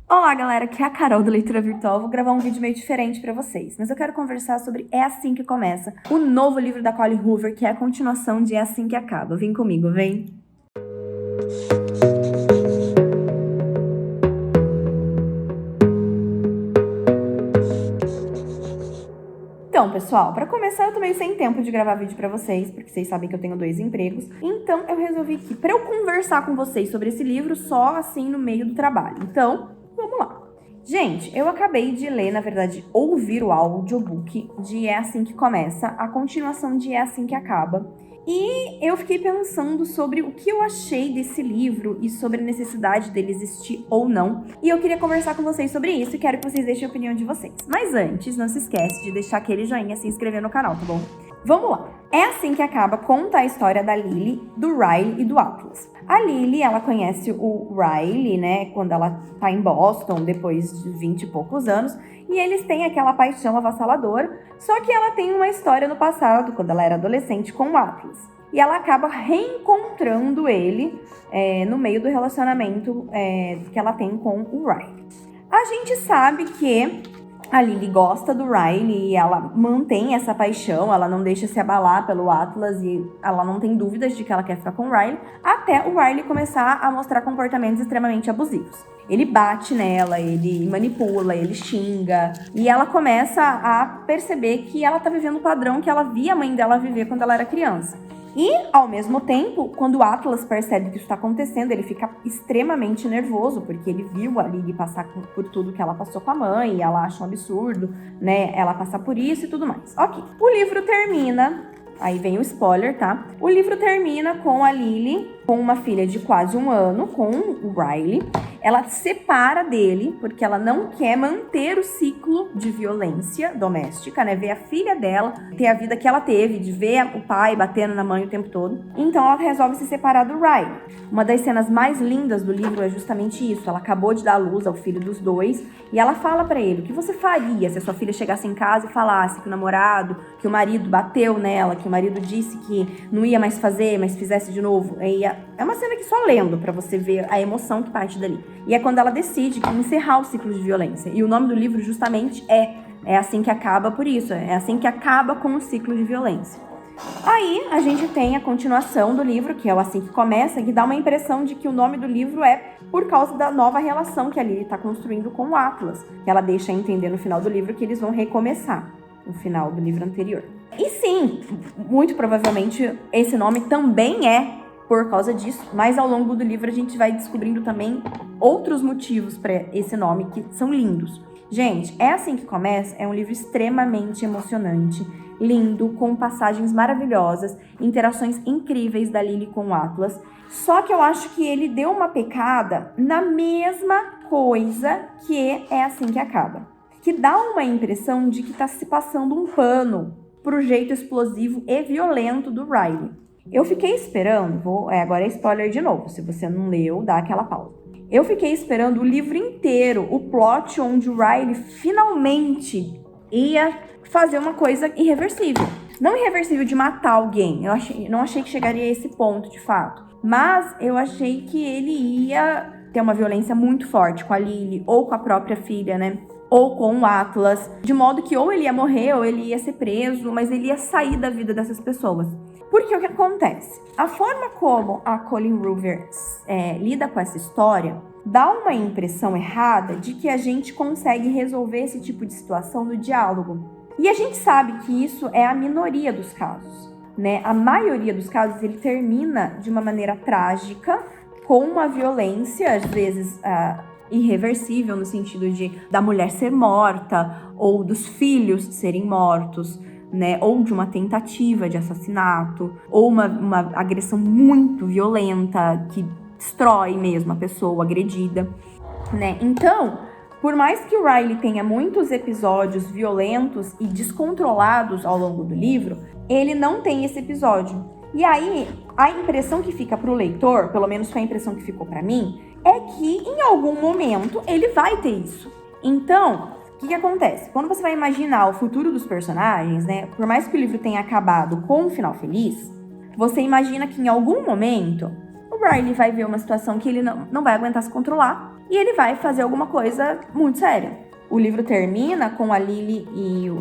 Olá, galera, aqui é a Carol do Leitura Virtual. Vou gravar um vídeo meio diferente pra vocês, mas eu quero conversar sobre É Assim Que Começa, o novo livro da Colleen Hoover, que é a continuação de É Assim Que Acaba. Vem comigo, vem! Então, pessoal, pra começar, eu tô meio sem tempo de gravar vídeo pra vocês, porque vocês sabem que eu tenho 2 empregos. Então, eu resolvi que pra eu conversar com vocês sobre esse livro só assim no meio do trabalho. Então, vamos lá. Gente, eu acabei de ler, na verdade, ouvir o audiobook de É Assim Que Começa, a continuação de É Assim Que Acaba. E eu fiquei pensando sobre o que eu achei desse livro e sobre a necessidade dele existir ou não. E eu queria conversar com vocês sobre isso e quero que vocês deixem a opinião de vocês. Mas antes, não se esquece de deixar aquele joinha e se inscrever no canal, tá bom? Vamos lá! É Assim Que Acaba conta a história da Lily, do Riley e do Atlas. A Lily, ela conhece o Riley, né, quando ela tá em Boston, depois de 20 e poucos anos, e eles têm aquela paixão avassaladora, só que ela tem uma história no passado, quando ela era adolescente, com o Atlas. E ela acaba reencontrando ele no meio do relacionamento que ela tem com o Riley. A gente sabe que a Lily gosta do Riley e ela mantém essa paixão, ela não deixa se abalar pelo Atlas e ela não tem dúvidas de que ela quer ficar com o Riley, até o Riley começar a mostrar comportamentos extremamente abusivos. Ele bate nela, ele manipula, ele xinga, e ela começa a perceber que ela tá vivendo o padrão que ela via a mãe dela viver quando ela era criança. E, ao mesmo tempo, quando o Atlas percebe que isso está acontecendo, ele fica extremamente nervoso, porque ele viu a Lily passar por tudo que ela passou com a mãe, e ela acha um absurdo, né, ela passar por isso e tudo mais. Ok, o livro termina, aí vem o spoiler, tá? O livro termina com a Lily, com uma filha de quase 1 ano, com o Riley. Ela se separa dele, porque ela não quer manter o ciclo de violência doméstica, né? Ver a filha dela ter a vida que ela teve, de ver o pai batendo na mãe o tempo todo. Então ela resolve se separar do Riley. Uma das cenas mais lindas do livro é justamente isso. Ela acabou de dar à luz ao filho dos dois e ela fala pra ele: o que você faria se a sua filha chegasse em casa e falasse que o namorado, que o marido bateu nela, que o marido disse que não ia mais fazer, mas fizesse de novo? É uma cena que só lendo pra você ver a emoção que parte dali. E é quando ela decide encerrar o ciclo de violência. E o nome do livro justamente É Assim Que Acaba por isso. É assim que acaba com o ciclo de violência. Aí a gente tem a continuação do livro, que é o Assim Que Começa, que dá uma impressão de que o nome do livro é por causa da nova relação que a Lily está construindo com o Atlas. Que ela deixa entender no final do livro que eles vão recomeçar no final do livro anterior. E sim, muito provavelmente esse nome também é por causa disso, mas ao longo do livro a gente vai descobrindo também outros motivos para esse nome que são lindos. Gente, É Assim Que Começa é um livro extremamente emocionante, lindo, com passagens maravilhosas, interações incríveis da Lily com o Atlas, só que eu acho que ele deu uma pecada na mesma coisa que É Assim Que Acaba, que dá uma impressão de que tá se passando um pano pro jeito explosivo e violento do Riley. Eu fiquei esperando, agora é spoiler de novo, se você não leu, dá aquela pausa. Eu fiquei esperando o livro inteiro, o plot onde o Riley finalmente ia fazer uma coisa irreversível. Não irreversível de matar alguém, não achei que chegaria a esse ponto, de fato. Mas eu achei que ele ia ter uma violência muito forte com a Lily ou com a própria filha, né? Ou com o Atlas, de modo que ou ele ia morrer ou ele ia ser preso, mas ele ia sair da vida dessas pessoas. Porque o que acontece? A forma como a Colleen Hoover lida com essa história dá uma impressão errada de que a gente consegue resolver esse tipo de situação no diálogo. E a gente sabe que isso é a minoria dos casos, né? A maioria dos casos ele termina de uma maneira trágica, com uma violência, às vezes irreversível, no sentido da mulher ser morta ou dos filhos serem mortos, né, ou de uma tentativa de assassinato, ou uma agressão muito violenta que destrói mesmo a pessoa agredida, né? Então, por mais que o Riley tenha muitos episódios violentos e descontrolados ao longo do livro, ele não tem esse episódio. E aí, a impressão que fica pro leitor, pelo menos foi a impressão que ficou pra mim, é que em algum momento ele vai ter isso. Então, o que acontece? Quando você vai imaginar o futuro dos personagens, né? Por mais que o livro tenha acabado com um final feliz, você imagina que em algum momento o Riley vai ver uma situação que ele não vai aguentar se controlar e ele vai fazer alguma coisa muito séria. O livro termina com a Lily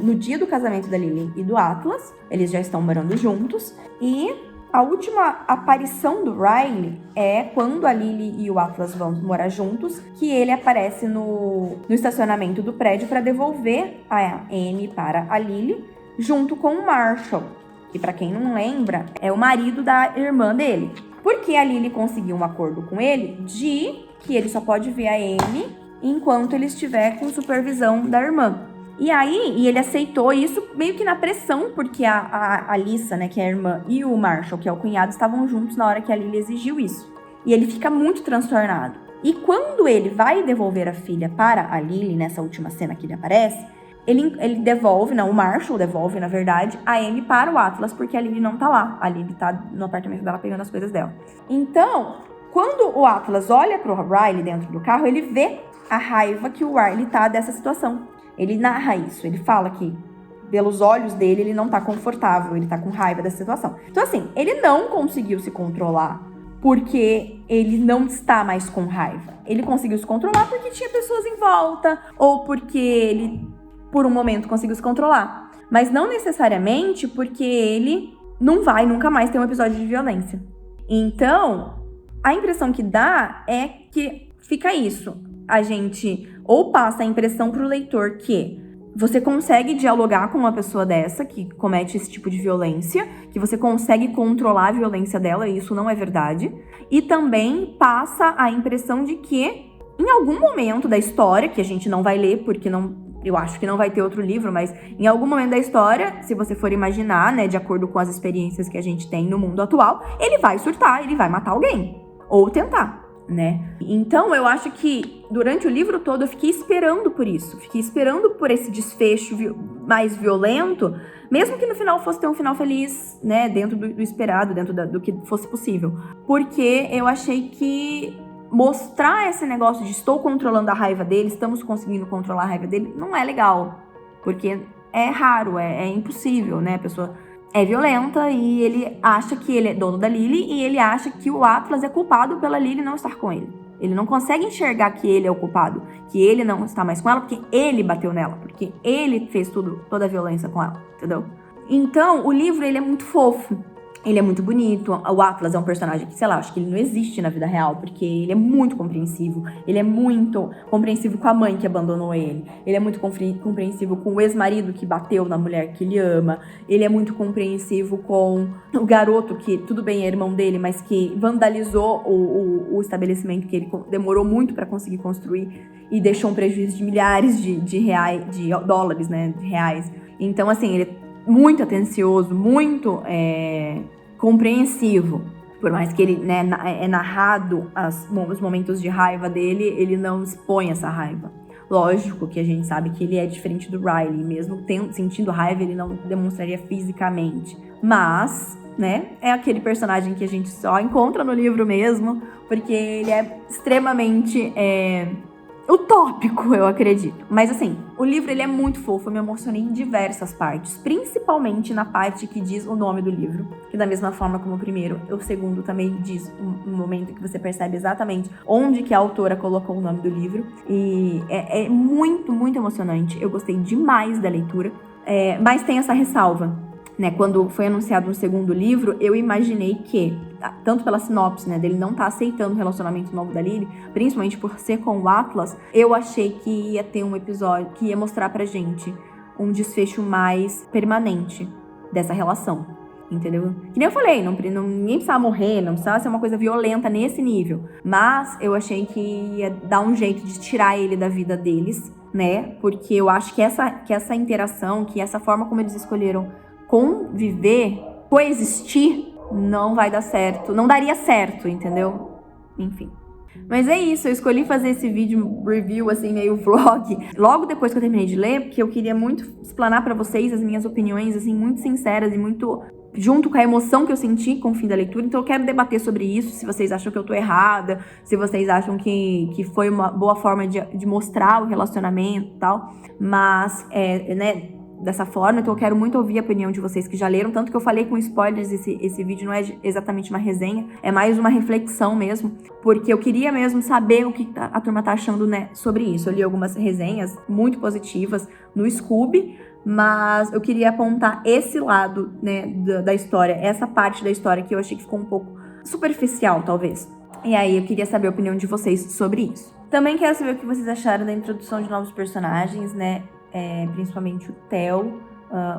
no dia do casamento da Lily e do Atlas, eles já estão morando juntos, e a última aparição do Riley é quando a Lily e o Atlas vão morar juntos, que ele aparece no estacionamento do prédio para devolver a Amy para a Lily, junto com o Marshall, que, para quem não lembra, é o marido da irmã dele. Porque a Lily conseguiu um acordo com ele de que ele só pode ver a Amy enquanto ele estiver com supervisão da irmã. E ele aceitou isso meio que na pressão, porque a Alyssa, né, que é a irmã, e o Marshall, que é o cunhado, estavam juntos na hora que a Lily exigiu isso. E ele fica muito transtornado. E quando ele vai devolver a filha para a Lily, nessa última cena que ele aparece, ele devolve, não, o Marshall devolve, na verdade, a Amy para o Atlas, porque a Lily não tá lá. A Lily tá no apartamento dela pegando as coisas dela. Então, quando o Atlas olha pro Riley dentro do carro, ele vê a raiva que o Riley tá dessa situação. Ele narra isso, ele fala que, pelos olhos dele, ele não tá confortável, ele tá com raiva dessa situação. Então, assim, ele não conseguiu se controlar porque ele não está mais com raiva. Ele conseguiu se controlar porque tinha pessoas em volta, ou porque ele, por um momento, conseguiu se controlar. Mas não necessariamente porque ele não vai nunca mais ter um episódio de violência. Então, a impressão que dá é que fica isso. A gente ou passa a impressão pro leitor que você consegue dialogar com uma pessoa dessa que comete esse tipo de violência, que você consegue controlar a violência dela, e isso não é verdade. E também passa a impressão de que, em algum momento da história, que a gente não vai ler, porque eu acho que não vai ter outro livro, mas em algum momento da história, se você for imaginar, né, de acordo com as experiências que a gente tem no mundo atual, ele vai surtar, ele vai matar alguém. Ou tentar. Né? Então, eu acho que durante o livro todo eu fiquei esperando por isso. Fiquei esperando por esse desfecho mais violento, mesmo que no final fosse ter um final feliz, né? Dentro do esperado, dentro do que fosse possível. Porque eu achei que mostrar esse negócio de estou controlando a raiva dele, estamos conseguindo controlar a raiva dele, não é legal. Porque é raro, é impossível, né? A pessoa é violenta e ele acha que ele é dono da Lily e ele acha que o Atlas é culpado pela Lily não estar com ele. Ele não consegue enxergar que ele é o culpado, que ele não está mais com ela porque ele bateu nela, porque ele fez toda a violência com ela, entendeu? Então, o livro, ele é muito fofo. Ele é muito bonito. O Atlas é um personagem que, sei lá, acho que ele não existe na vida real, porque ele é muito compreensivo. Ele é muito compreensivo com a mãe que abandonou ele. Ele é muito compreensivo com o ex-marido que bateu na mulher que ele ama. Ele é muito compreensivo com o garoto que, tudo bem, é irmão dele, mas que vandalizou o estabelecimento que ele demorou muito para conseguir construir e deixou um prejuízo de milhares de reais, de dólares, né, de reais. Então, assim, ele é muito atencioso, muito compreensivo. Por mais que ele, né, é narrado os momentos de raiva dele, ele não expõe essa raiva. Lógico que a gente sabe que ele é diferente do Riley, mesmo sentindo raiva, ele não demonstraria fisicamente. Mas, né, é aquele personagem que a gente só encontra no livro mesmo, porque ele é extremamente utópico, eu acredito. Mas assim, o livro, ele é muito fofo, eu me emocionei em diversas partes, principalmente na parte que diz o nome do livro, que da mesma forma como o primeiro, o segundo também diz um momento que você percebe exatamente onde que a autora colocou o nome do livro, e é muito, muito emocionante. Eu gostei demais da leitura, mas tem essa ressalva, né? Quando foi anunciado um segundo livro, eu imaginei que, tanto pela sinopse, né, dele não tá aceitando o relacionamento novo da Lily, principalmente por ser com o Atlas, eu achei que ia ter um episódio que ia mostrar pra gente um desfecho mais permanente dessa relação, entendeu? Que nem eu falei, ninguém precisava morrer, não precisava ser uma coisa violenta nesse nível, mas eu achei que ia dar um jeito de tirar ele da vida deles, né? Porque eu acho que essa interação, que essa forma como eles escolheram conviver, coexistir, não vai dar certo. Não daria certo, entendeu? Enfim. Mas é isso, eu escolhi fazer esse vídeo review, assim, meio vlog, logo depois que eu terminei de ler, porque eu queria muito explanar pra vocês as minhas opiniões, assim, muito sinceras e muito junto com a emoção que eu senti com o fim da leitura. Então eu quero debater sobre isso, se vocês acham que eu tô errada, se vocês acham que foi uma boa forma de mostrar o relacionamento e tal. Mas, né, dessa forma, então eu quero muito ouvir a opinião de vocês que já leram, tanto que eu falei com spoilers, esse vídeo não é exatamente uma resenha, é mais uma reflexão mesmo, porque eu queria mesmo saber o que a turma tá achando, né, sobre isso. Eu li algumas resenhas muito positivas no Scoob, mas eu queria apontar esse lado, né, da história, essa parte da história que eu achei que ficou um pouco superficial, talvez. E aí eu queria saber a opinião de vocês sobre isso. Também quero saber o que vocês acharam da introdução de novos personagens, né, principalmente o Theo,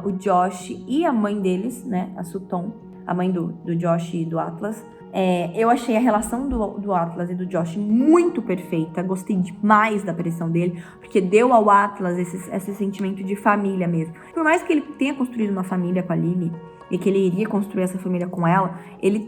o Josh e a mãe deles, né, a Sutton, a mãe do Josh e do Atlas. Eu achei a relação do Atlas e do Josh muito perfeita, gostei demais da aparição dele, porque deu ao Atlas esse sentimento de família mesmo. Por mais que ele tenha construído uma família com a Lily, e que ele iria construir essa família com ela,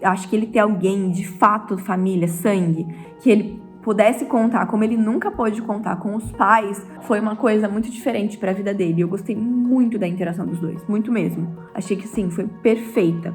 acho que ele ter alguém de fato, família, sangue, que ele pudesse contar, como ele nunca pôde contar com os pais, foi uma coisa muito diferente pra vida dele. Eu gostei muito da interação dos dois, muito mesmo. Achei que sim, foi perfeita.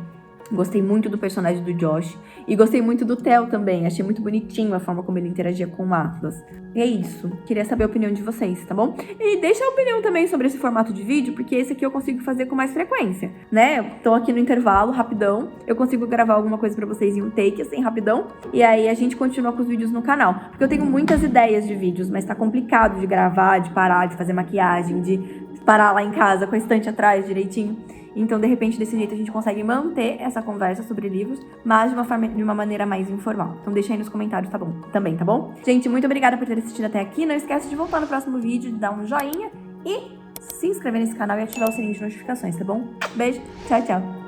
Gostei muito do personagem do Josh e gostei muito do Theo também. Achei muito bonitinho a forma como ele interagia com o Atlas. E é isso. Queria saber a opinião de vocês, tá bom? E deixa a opinião também sobre esse formato de vídeo, porque esse aqui eu consigo fazer com mais frequência, né? Eu tô aqui no intervalo, rapidão. Eu consigo gravar alguma coisa pra vocês em um take, assim, rapidão. E aí a gente continua com os vídeos no canal. Porque eu tenho muitas ideias de vídeos, mas tá complicado de gravar, de parar, de fazer maquiagem, de parar lá em casa com a estante atrás direitinho. Então, de repente, desse jeito a gente consegue manter essa conversa sobre livros, mas de uma maneira mais informal. Então deixa aí nos comentários, tá bom? Também, tá bom? Gente, muito obrigada por ter assistido até aqui. Não esquece de voltar no próximo vídeo, de dar um joinha e se inscrever nesse canal e ativar o sininho de notificações, tá bom? Beijo, tchau, tchau!